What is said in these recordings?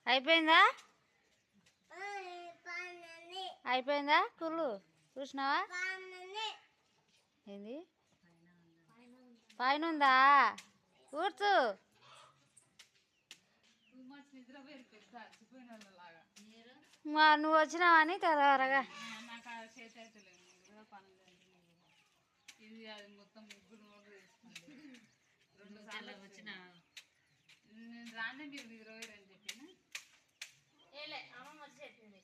అయిపోయిందా అయిపోయిందా కుళ్ళు చూసినావా ఏంది పైన ఉందా కూర్చు నువ్వు వచ్చినావని తెరవరగా ఇది అది మొత్తం ముగ్గురు వచ్చిన నేను రానే మీరు నిద్రపోయారని చెప్పిన అమ్మమ్మ వచ్చి చెప్పింది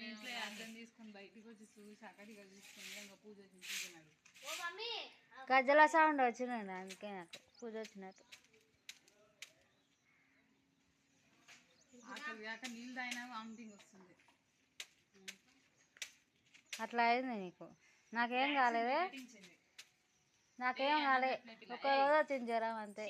ఇంట్లో అర్థం తీసుకొని బయటికి వచ్చి చూసి అక్కడికి తీసుకొని ఇంకా పూజ చేస్తున్నాడు. గజ్జల సౌండ్ వచ్చిందండి అందుకే నాకు పూజ వచ్చినట్టు అక్కడ కాక నీళ్ళు తాగినా వామిటింగ్ వస్తుంది. అట్లా అయింది నీకు నాకేం కాలేదే నాకేం కాలే ఒక రోజు వచ్చింది జ్వరం అంతే.